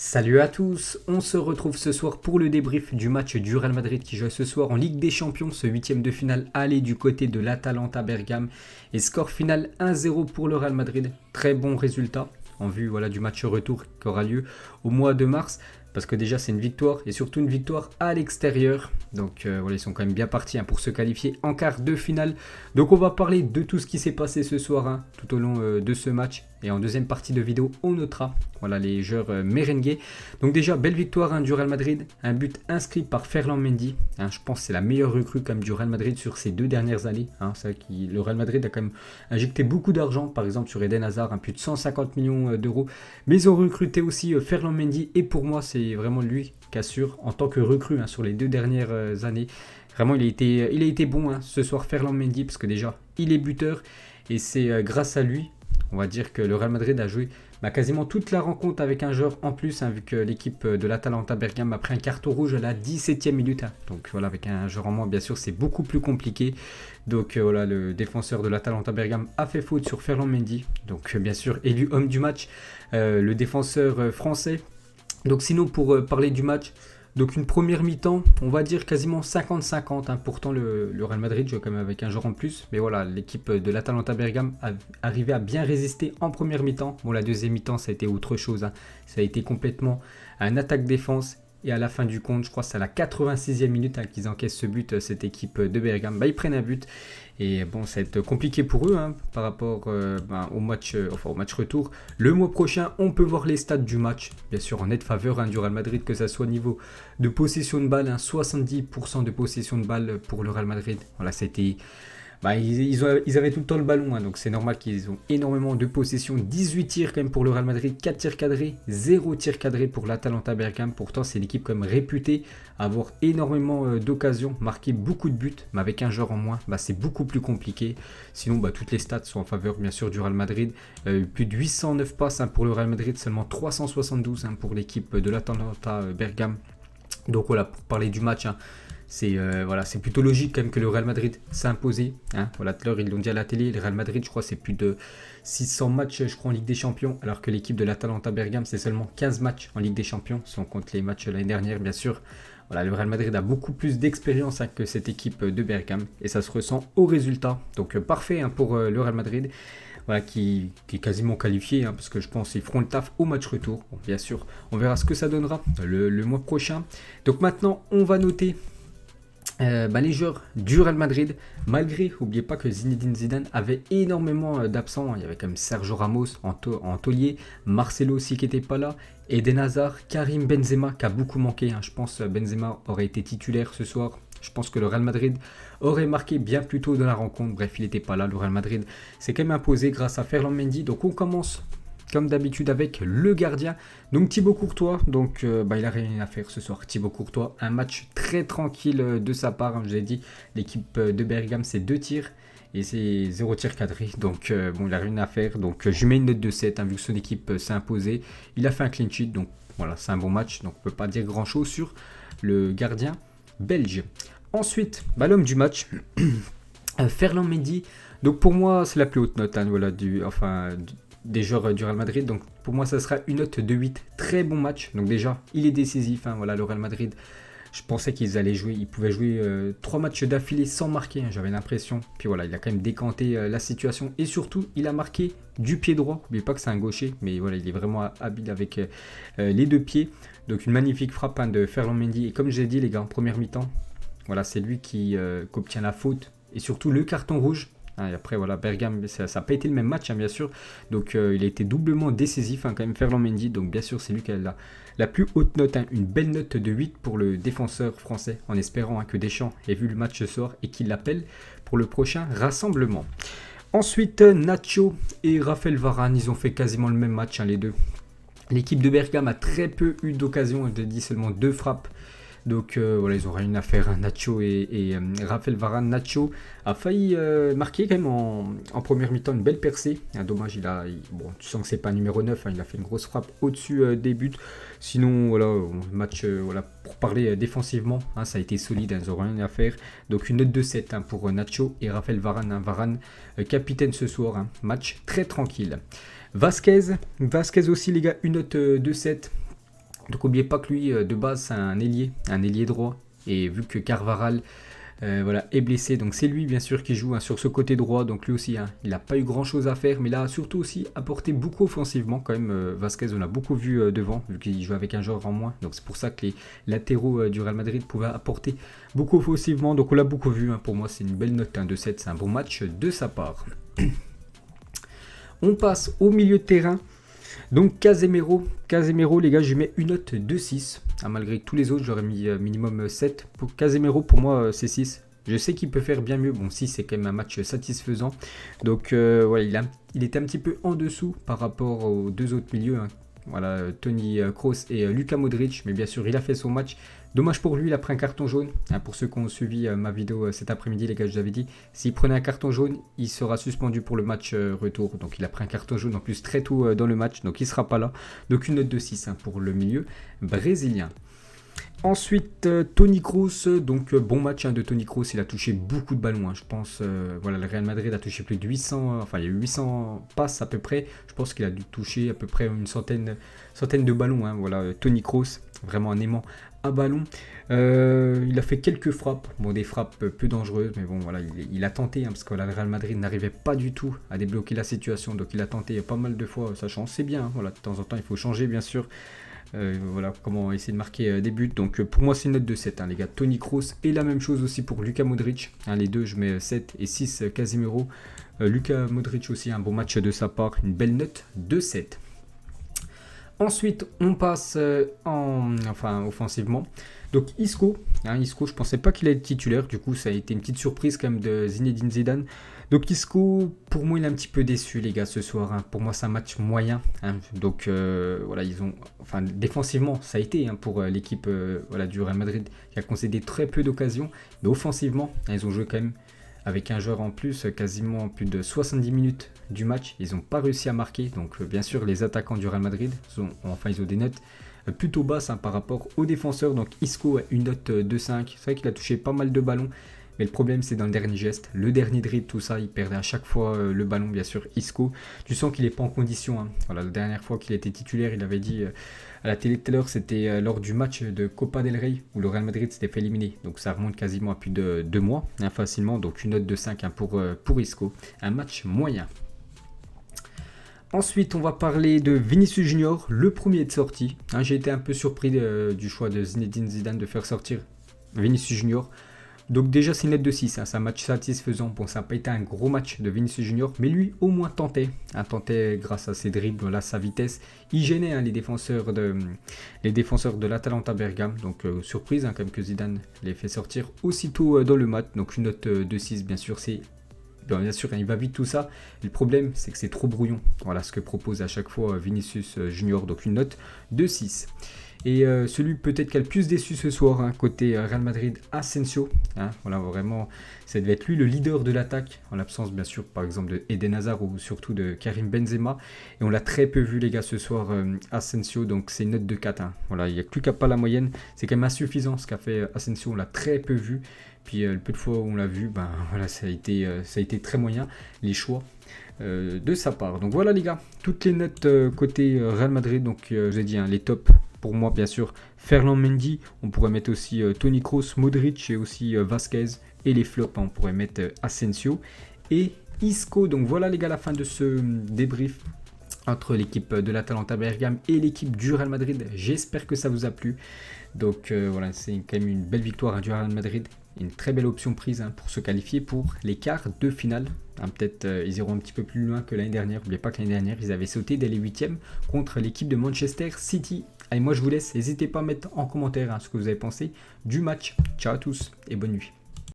Salut à tous, on se retrouve ce soir pour le débrief du match du Real Madrid qui joue ce soir en Ligue des Champions, ce huitième de finale aller du côté de l'Atalanta Bergame. Et score final 1-0 pour le Real Madrid, très bon résultat en vue du match retour qui aura lieu au mois de mars. Parce que déjà c'est une victoire et surtout une victoire à l'extérieur. Donc ils sont quand même bien partis pour se qualifier en quart de finale. Donc on va parler de tout ce qui s'est passé ce soir tout au long de ce match. Et en deuxième partie de vidéo, on notera les joueurs merengues. Donc déjà, belle victoire du Real Madrid. Un but inscrit par Ferland Mendy. Je pense que c'est la meilleure recrue comme du Real Madrid sur ces 2 dernières années. C'est vrai que le Real Madrid a quand même injecté beaucoup d'argent. Par exemple sur Eden Hazard, plus de 150 millions d'euros. Mais ils ont recruté aussi Ferland Mendy. Et pour moi, c'est vraiment lui qui assure en tant que recrue sur les 2 dernières années. Vraiment, il a été bon ce soir, Ferland Mendy, parce que déjà, il est buteur. Et c'est grâce à lui, on va dire que le Real Madrid a joué quasiment toute la rencontre avec un joueur en plus, vu que l'équipe de l'Atalanta Bergame a pris un carton rouge à la 17e minute. Donc voilà, avec un joueur en moins, bien sûr, c'est beaucoup plus compliqué. Donc le défenseur de l'Atalanta Bergame a fait faute sur Ferland Mendy. Donc bien sûr, élu homme du match, le défenseur français. Donc sinon, pour parler du match, donc une première mi-temps, on va dire quasiment 50-50. Pourtant le Real Madrid joue quand même avec un joueur en plus. Mais voilà, l'équipe de l'Atalanta Bergame a arrivé à bien résister en première mi-temps. Bon, la deuxième mi-temps, ça a été autre chose. Ça a été complètement un attaque-défense. Et à la fin du compte, je crois que c'est à la 86e minute qu'ils encaissent ce but, cette équipe de Bergame. Ils prennent un but. Et bon, ça va être compliqué pour eux par rapport au match retour. Le mois prochain, on peut voir les stats du match. Bien sûr, en nette faveur du Real Madrid, que ça soit au niveau de possession de balle. 70% de possession de balle pour le Real Madrid. Voilà, c'était... ils avaient tout le temps le ballon, donc c'est normal qu'ils ont énormément de possession. 18 tirs quand même pour le Real Madrid, 4 tirs cadrés, 0 tirs cadrés pour l'Atalanta Bergame. Pourtant c'est l'équipe quand même réputée avoir énormément d'occasions, marquer beaucoup de buts, mais avec un joueur en moins, c'est beaucoup plus compliqué. Sinon toutes les stats sont en faveur bien sûr du Real Madrid. Plus de 809 passes pour le Real Madrid, seulement 372 pour l'équipe de l'Atalanta Bergame. Donc voilà, pour parler du match, c'est plutôt logique quand même que le Real Madrid s'est imposé. Tout à l'heure ils l'ont dit à la télé, le Real Madrid je crois c'est plus de 600 matchs je crois en Ligue des Champions, alors que l'équipe de l'Atalanta Bergame c'est seulement 15 matchs en Ligue des Champions, si on compte les matchs l'année dernière bien sûr. Le Real Madrid a beaucoup plus d'expérience que cette équipe de Bergame et ça se ressent au résultat. Donc parfait pour le Real Madrid. Qui est quasiment qualifié, parce que je pense qu'ils feront le taf au match retour. Bon, bien sûr, on verra ce que ça donnera le mois prochain. Donc maintenant, on va noter les joueurs du Real Madrid. Malgré, n'oubliez pas que Zinedine Zidane avait énormément d'absents. Il y avait quand même Sergio Ramos en taulier, Marcelo aussi qui n'était pas là, Eden Hazard, Karim Benzema qui a beaucoup manqué. Je pense Benzema aurait été titulaire ce soir. Je pense que le Real Madrid aurait marqué bien plus tôt dans la rencontre. Bref, il n'était pas là. Le Real Madrid s'est quand même imposé grâce à Ferland Mendy. Donc on commence comme d'habitude avec le gardien. Donc Thibaut Courtois. Donc il n'a rien à faire ce soir. Thibaut Courtois, un match très tranquille de sa part. Je vous ai dit, l'équipe de Bergame c'est 2 tirs. Et c'est 0 tir cadré. Donc il n'a rien à faire. Donc je mets une note de 7 vu que son équipe s'est imposée. Il a fait un clean sheet. Donc voilà, c'est un bon match. Donc on ne peut pas dire grand chose sur le gardien belge. Ensuite, l'homme du match, Ferland Mendy. Donc pour moi, c'est la plus haute note des joueurs du Real Madrid. Donc pour moi, ça sera une note de 8. Très bon match. Donc déjà, il est décisif. Le Real Madrid, je pensais ils pouvaient jouer 3 matchs d'affilée sans marquer. J'avais l'impression. Puis il a quand même décanté la situation. Et surtout, il a marqué du pied droit. N'oubliez pas que c'est un gaucher. Mais il est vraiment habile avec les 2 pieds. Donc une magnifique frappe de Ferland Mendy. Et comme je l'ai dit les gars, en première mi-temps, c'est lui qui obtient la faute. Et surtout le carton rouge. Et après Bergame, ça n'a pas été le même match bien sûr. Donc il a été doublement décisif quand même Ferland Mendy. Donc bien sûr c'est lui qui a la plus haute note. Une belle note de 8 pour le défenseur français. En espérant que Deschamps ait vu le match ce soir et qu'il l'appelle pour le prochain rassemblement. Ensuite Nacho et Raphaël Varane. Ils ont fait quasiment le même match les deux. L'équipe de Bergame a très peu eu d'occasion, je l'ai dit, seulement 2 frappes. Donc ils n'ont rien à faire, Nacho et Raphaël Varane. Nacho a failli marquer quand même en première mi-temps une belle percée. Dommage, tu sens que c'est pas numéro 9, il a fait une grosse frappe au-dessus des buts. Sinon, match, pour parler défensivement, ça a été solide, ils n'ont rien à faire. Donc une note de 7 pour Nacho et Raphaël Varane. Varane, capitaine ce soir, match très tranquille. Vasquez aussi les gars, une note de 7. Donc n'oubliez pas que lui, de base, c'est un ailier droit. Et vu que Carvajal voilà, est blessé, donc c'est lui bien sûr qui joue hein, sur ce côté droit. Donc lui aussi, hein, il n'a pas eu grand chose à faire, mais il a surtout aussi apporté beaucoup offensivement quand même. Vasquez, on l'a beaucoup vu devant, vu qu'il joue avec un joueur en moins. Donc c'est pour ça que les latéraux du Real Madrid pouvaient apporter beaucoup offensivement. Donc on l'a beaucoup vu, hein, pour moi c'est une belle note hein, de 7, c'est un bon match de sa part. On passe au milieu de terrain. Donc Casemiro, les gars, je mets une note de 6. Ah, malgré tous les autres, j'aurais mis minimum 7. Pour Casemiro, pour moi, c'est 6. Je sais qu'il peut faire bien mieux. Bon, 6, c'est quand même un match satisfaisant. Donc, voilà, il était un petit peu en dessous par rapport aux deux autres milieux. Hein. Voilà, Toni Kroos et Luka Modric. Mais bien sûr, il a fait son match. Dommage pour lui, il a pris un carton jaune. Hein, pour ceux qui ont suivi ma vidéo cet après-midi, les gars, je vous avais dit, s'il prenait un carton jaune, il sera suspendu pour le match retour. Donc il a pris un carton jaune en plus très tôt dans le match, donc il ne sera pas là. Donc une note de 6 hein, pour le milieu brésilien. Ensuite, Toni Kroos, donc bon match hein, de Toni Kroos, il a touché beaucoup de ballons, hein, je pense, voilà, le Real Madrid a touché plus de 800, enfin il y a eu 800 passes à peu près, je pense qu'il a dû toucher à peu près une centaine de ballons, hein, voilà, Toni Kroos, vraiment un aimant à ballon, il a fait quelques frappes, bon des frappes peu dangereuses, mais bon voilà, il a tenté, hein, parce que voilà, le Real Madrid n'arrivait pas du tout à débloquer la situation, donc il a tenté pas mal de fois, ça change, c'est bien, hein, voilà, de temps en temps il faut changer bien sûr. Voilà comment essayer de marquer des buts. Donc pour moi c'est une note de 7 hein, les gars. Toni Kroos et la même chose aussi pour Luka Modric. Hein, les deux je mets 7 et 6 Casemiro. Luka Modric aussi un bon match de sa part. Une belle note de 7. Ensuite on passe offensivement. Donc Isco, je pensais pas qu'il allait être titulaire. Du coup ça a été une petite surprise quand même de Zinedine Zidane. Donc Isco, pour moi, il est un petit peu déçu, les gars, ce soir. Hein. Pour moi, c'est un match moyen. Hein. Donc, voilà, défensivement, ça a été hein, pour l'équipe voilà, du Real Madrid qui a concédé très peu d'occasions. Mais offensivement, hein, ils ont joué quand même avec un joueur en plus, quasiment plus de 70 minutes du match. Ils n'ont pas réussi à marquer. Donc, bien sûr, les attaquants du Real Madrid, ils ont des notes plutôt basses hein, par rapport aux défenseurs. Donc, Isco a une note de 5. C'est vrai qu'il a touché pas mal de ballons. Mais le problème, c'est dans le dernier geste, le dernier dribble, tout ça, il perdait à chaque fois le ballon, bien sûr, Isco. Tu sens qu'il n'est pas en condition. Hein. Voilà, la dernière fois qu'il était titulaire, il avait dit à la télé tout à l'heure, c'était lors du match de Copa del Rey, où le Real Madrid s'était fait éliminer. Donc ça remonte quasiment à plus de 2 mois, hein, facilement. Donc une note de 5 hein, pour Isco. Un match moyen. Ensuite, on va parler de Vinicius Junior, le premier de sortie. Hein, j'ai été un peu surpris du choix de Zinedine Zidane de faire sortir Vinicius Junior. Donc déjà c'est une note de 6, hein, c'est un match satisfaisant. Bon, ça n'a pas été un gros match de Vinicius Junior, mais lui au moins tentait. Tentait grâce à ses dribbles, là, sa vitesse. Il gênait hein, les défenseurs de l'Atalanta Bergame. Donc surprise hein, quand même que Zidane les fait sortir aussitôt dans le match. Donc une note de 6 bien sûr, bien sûr, il va vite tout ça. Le problème, c'est que c'est trop brouillon. Voilà ce que propose à chaque fois Vinicius Junior. Donc une note de 6. Et celui peut-être qui a le plus déçu ce soir, hein, côté Real Madrid, Asensio. Hein, voilà, vraiment, ça devait être lui le leader de l'attaque, en l'absence bien sûr par exemple de Eden Hazard ou surtout de Karim Benzema. Et on l'a très peu vu les gars ce soir, Asensio, donc c'est une note de 4. Hein. Voilà, il n'y a plus qu'à pas la moyenne, c'est quand même insuffisant ce qu'a fait Asensio, on l'a très peu vu. Puis le peu de fois où on l'a vu, ben, voilà, ça a été très moyen, les choix. De sa part. Donc voilà les gars, toutes les notes côté Real Madrid, donc je vous ai dit hein, les tops. Pour moi, bien sûr, Ferland Mendy. On pourrait mettre aussi Toni Kroos, Modric et aussi Vasquez. Et les flops, hein, on pourrait mettre Asensio et Isco. Donc voilà les gars, la fin de ce débrief entre l'équipe de l'Atalanta Bergame et l'équipe du Real Madrid. J'espère que ça vous a plu. Donc voilà, c'est quand même une belle victoire hein, du Real Madrid. Une très belle option prise hein, pour se qualifier pour les quarts de finale. Hein, peut-être ils iront un petit peu plus loin que l'année dernière. N'oubliez pas que l'année dernière, ils avaient sauté dès les 8e contre l'équipe de Manchester City. Allez, moi je vous laisse. N'hésitez pas à mettre en commentaire hein, ce que vous avez pensé du match. Ciao à tous et bonne nuit.